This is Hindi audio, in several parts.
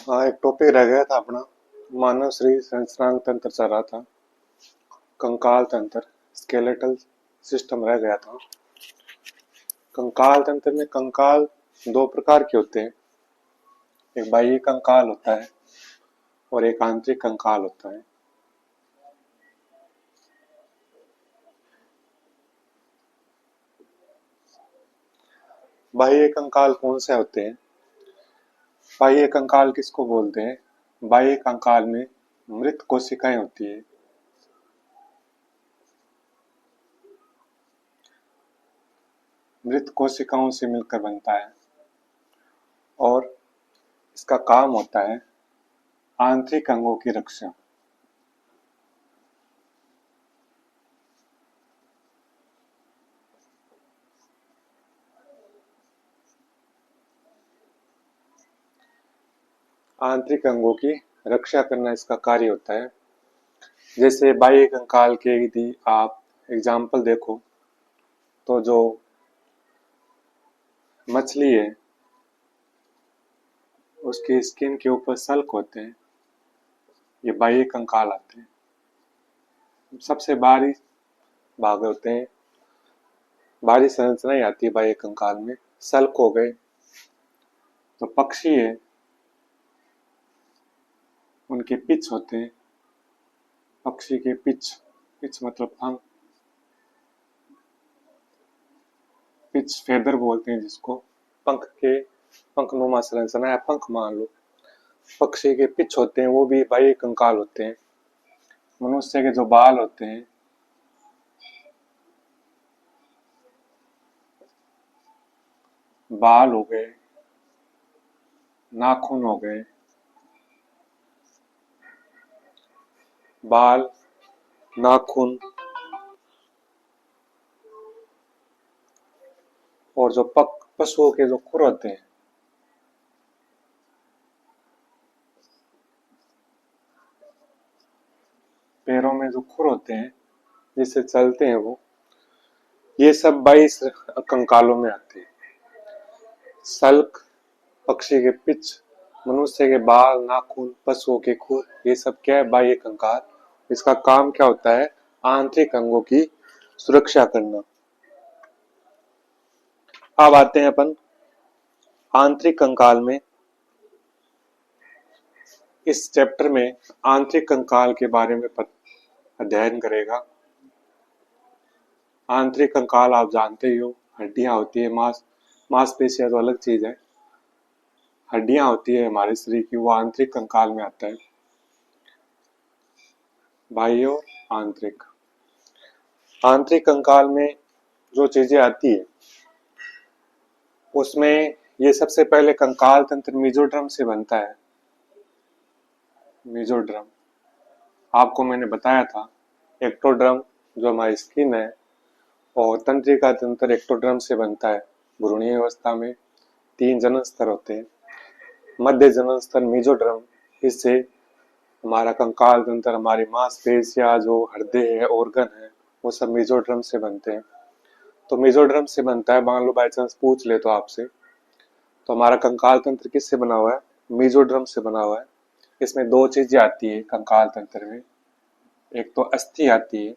हाँ, एक टॉपिक रह गया था अपना। मानव शरीर संरचनात्मक तंत्र चल रहा था। कंकाल तंत्र, स्केलेटल सिस्टम रह गया था। कंकाल तंत्र में कंकाल दो प्रकार के होते हैं। एक बाह्य कंकाल होता है और एक आंतरिक कंकाल होता है। बाह्य कंकाल कौन से होते हैं? बाह्य कंकाल किसको बोलते हैं? बाह्य कंकाल में मृत कोशिकाएं होती है। मृत कोशिकाओं से मिलकर बनता है और इसका काम होता है आंतरिक अंगों की रक्षा। आंतरिक अंगों की रक्षा करना इसका कार्य होता है। जैसे बाह्य कंकाल के यदि आप एग्जाम्पल देखो तो जो मछली है उसकी स्किन के ऊपर सल्क होते हैं, ये बाह्य कंकाल आते हैं। सबसे बाहरी भाग होते हैं, बाहरी संरचना ही आती है बाह्य कंकाल में। सल्क हो गए। तो पक्षी है उनके पिच होते हैं। पक्षी के पिच, पिच मतलब पंख, पिच फेदर बोलते हैं जिसको। पंख के पंखनुमा संरचना या पंख मान लो। पक्षी के पिच होते हैं, वो भी बाह्य कंकाल होते हैं। मनुष्य के जो बाल होते हैं, बाल हो गए, नाखून हो गए, बाल, नाखून और जो पशुओं के जो खुर होते हैं, पैरों में जो खुर होते हैं जिससे चलते हैं वो, ये सब 22 कंकालों में आते हैं। सल्क, पक्षी के पिच, मनुष्य के बाल, नाखून, पशुओं के खुर, ये सब क्या है? बाह्य कंकाल। इसका काम क्या होता है? आंतरिक अंगों की सुरक्षा करना। अब आते हैं अपन आंतरिक कंकाल में। इस चैप्टर में आंतरिक कंकाल के बारे में अध्ययन करेगा। आंतरिक कंकाल आप जानते ही हो, हड्डियां होती है, मांसपेशियां तो अलग चीज है। हड्डियां होती है हमारे शरीर की, वो आंतरिक कंकाल में आता है। बाह्य और आंतरिक। आंतरिक कंकाल में जो चीजें आती है उसमें ये सबसे पहले कंकाल तंत्र मेसोडर्म से बनता है। मेसोडर्म आपको मैंने बताया था। एक्टोडर्म जो हमारी स्किन है और तंत्रिका तंत्र एक्टोडर्म से बनता है। भ्रूणीय अवस्था में 3 जनन स्तर होते हैं। मध्य जनन स्तर मेसोडर्म, इससे हमारा कंकाल तंत्र, हमारी मांसपेशियां, जो हृदय है, ऑर्गन है, वो सब मेसोडर्म से बनते हैं। तो मेसोडर्म से बनता है। मान लो बाई चांस पूछ ले तो आपसे, तो हमारा कंकाल तंत्र किससे बना हुआ है? मेसोडर्म से बना हुआ है। इसमें 2 चीजें आती है कंकाल तंत्र में। एक तो अस्थि आती है,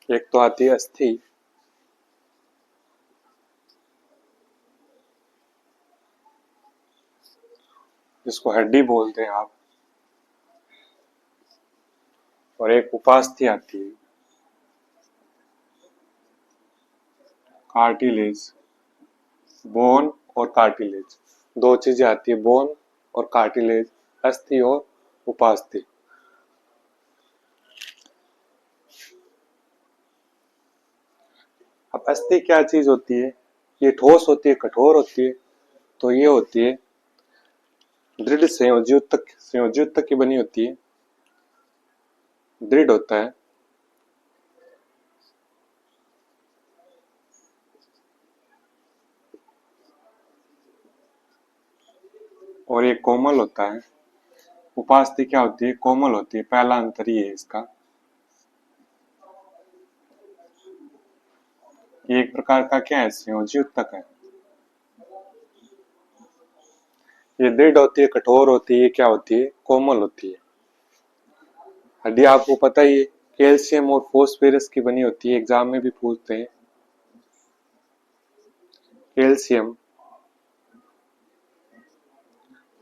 एक तो आती है अस्थि, जिसको हड्डी बोलते हैं आप, और एक उपास्थि आती है, कार्टिलेज। बोन और कार्टिलेज, 2 चीजें आती है, बोन और कार्टिलेज, अस्थि और उपास्थि। अब अस्थि क्या चीज होती है? ये ठोस होती है, कठोर होती है? तो ये होती है दृढ़ संयोजयुक्त की बनी होती है। दृढ़ होता है। और ये कोमल होता है, उपास्थि क्या होती है? कोमल होती है। पहला अंतर ये है इसका। ये एक प्रकार का क्या है? संयोजी उत्तक है। ये दृढ़ होती है, कठोर होती है, क्या होती है? कोमल होती है। हड्डी आपको पता ही है कैल्शियम और फॉस्फोरस की बनी होती है, एग्जाम में भी पूछते हैं। कैल्शियम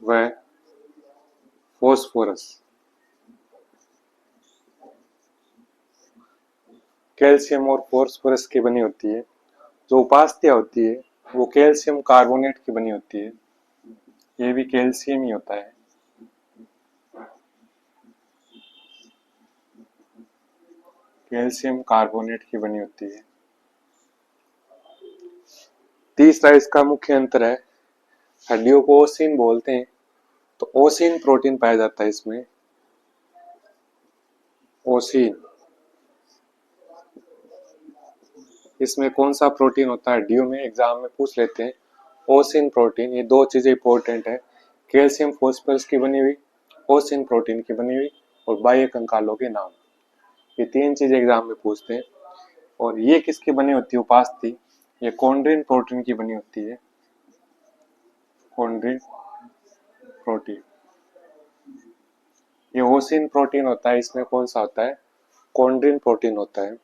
व फॉस्फोरस। कैल्शियम और फॉस्फोरस की बनी होती है। जो उपास्थि होती है वो कैल्शियम कार्बोनेट की बनी होती है। ये भी कैल्शियम ही होता है। कैल्शियम कार्बोनेट की बनी होती है। तीसरा इसका मुख्य अंतर है, हड्डियों को ओसिन बोलते हैं, तो ओसिन प्रोटीन पाया जाता है इसमें। ओसिन, इसमें कौन सा प्रोटीन होता है? हड्डियों में एग्जाम में पूछ लेते हैं। ओसिन प्रोटीन। ये दो चीजें इंपॉर्टेंट है, कैल्शियम फॉस्फोरस की बनी हुई, ओसिन प्रोटीन की बनी हुई, और बाह्य कंकालों के नाम। ये तीन चीजें एग्जाम में पूछते हैं। और ये किसकी बनी होती है? उपास्थि। ये कॉन्ड्रिन प्रोटीन की बनी होती है। Chondrin protein. ये ओसिन प्रोटीन होता है, इसमें कौन सा होता है? कॉन्ड्रिन प्रोटीन होता है।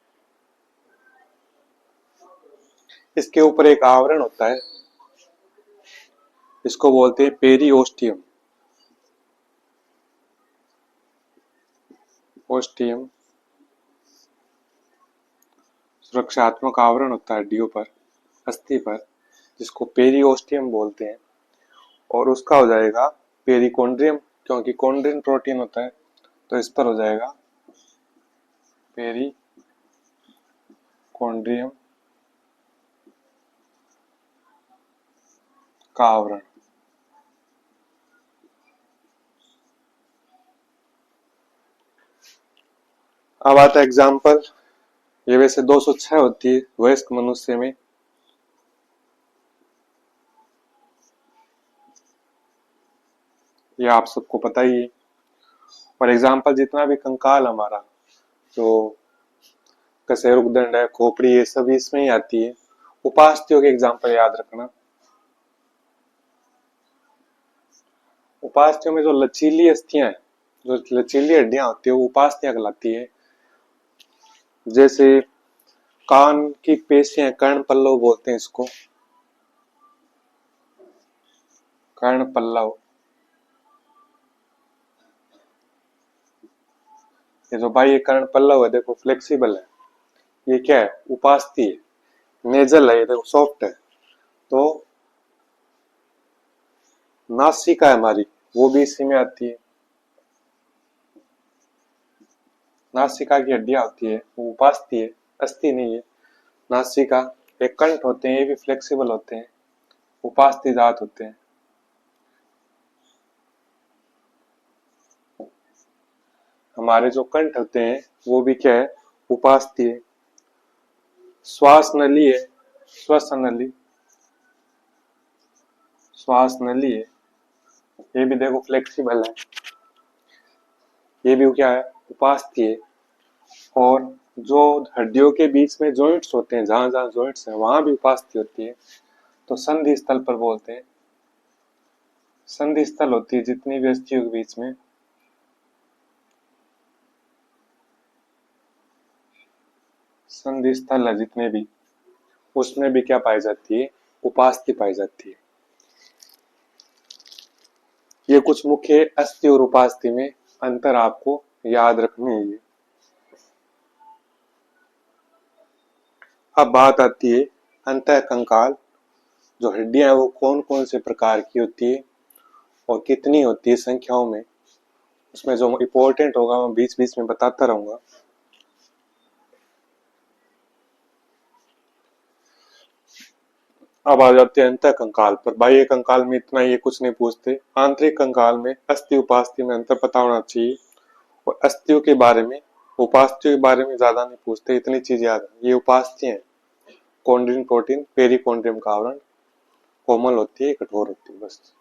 इसके ऊपर एक आवरण होता है, इसको बोलते हैं पेरिओस्टियम। ओस्टियम सुरक्षात्मक आवरण होता है हड्डियों पर, अस्थि पर, जिसको पेरिओस्टियम बोलते हैं। और उसका हो जाएगा पेरिकोन्ड्रियम, क्योंकि कॉन्ड्रिन प्रोटीन होता है, तो इस पर हो जाएगा पेरिकोन्ड्रियम का आवरण। अब आता है एग्जाम्पल। ये वैसे 206 होती है वयस्क मनुष्य में। ये आप सबको पता ही है। और एग्जाम्पल जितना भी कंकाल हमारा, जो कशेरुकदंड है, खोपड़ी, ये सब इसमें ही आती है। उपास्थियों के एग्जाम्पल याद रखना। उपास्थियों में जो लचीली अस्थियां हैं, जो लचीली हड्डियां होती है, वो उपास्थियां कहलाती है। जैसे कान की पेशियां, कर्ण पल्लव बोलते हैं इसको, कर्ण पल्लव। ये जो भाई ये कर्ण पल्लव है, देखो फ्लेक्सिबल है, ये क्या है? उपास्थि है। नेजल है, ये देखो सॉफ्ट है। तो नासिका है हमारी, वो भी इसी में आती है। नासिका की हड्डियां होती है, वो उपास्थि है, अस्थि नहीं है। नासिका, एक कंठ होते हैं, ये भी फ्लेक्सिबल होते हैं, उपास्थि दांत होते हैं। हमारे जो कंठ होते हैं वो भी क्या है? उपास्थि है। श्वास नली है, श्वसन नली, श्वास नली है, ये भी देखो फ्लेक्सिबल है, ये भी क्या है? उपास्थि है। और जो हड्डियों के बीच में जॉइंट्स होते हैं, जहां जहां जॉइंट्स हैं वहां भी उपास्थि होती है, तो संधि स्थल पर बोलते हैं। संधि स्थल होती है जितनी भी अस्थियों के बीच में, संधि स्थल है जितने भी, उसमें भी क्या पाई जाती है? उपास्थि पाई जाती है। ये कुछ मुख्य अस्थि और उपास्थि में अंतर आपको याद रखने हैं। अब बात आती है अंतः कंकाल। जो हड्डियां हैं वो कौन कौन से प्रकार की होती है और कितनी होती है संख्याओं में, उसमें जो इम्पोर्टेंट होगा मैं बीच बीच में बताता रहूंगा। अब आ जाते हैं अंतः कंकाल पर। बाह्य कंकाल में इतना ये कुछ नहीं पूछते, आंतरिक कंकाल में अस्थि उपास्थि में अंतर पता होना चाहिए। और अस्थियों के बारे में, उपास्थियों के बारे में ज्यादा नहीं पूछते, इतनी चीज याद है। ये उपास्थि है, कॉन्ड्रिन प्रोटीन, पेरिकॉन्ड्रियम का आवरण, कोमल होती है, कठोर होती है, बस।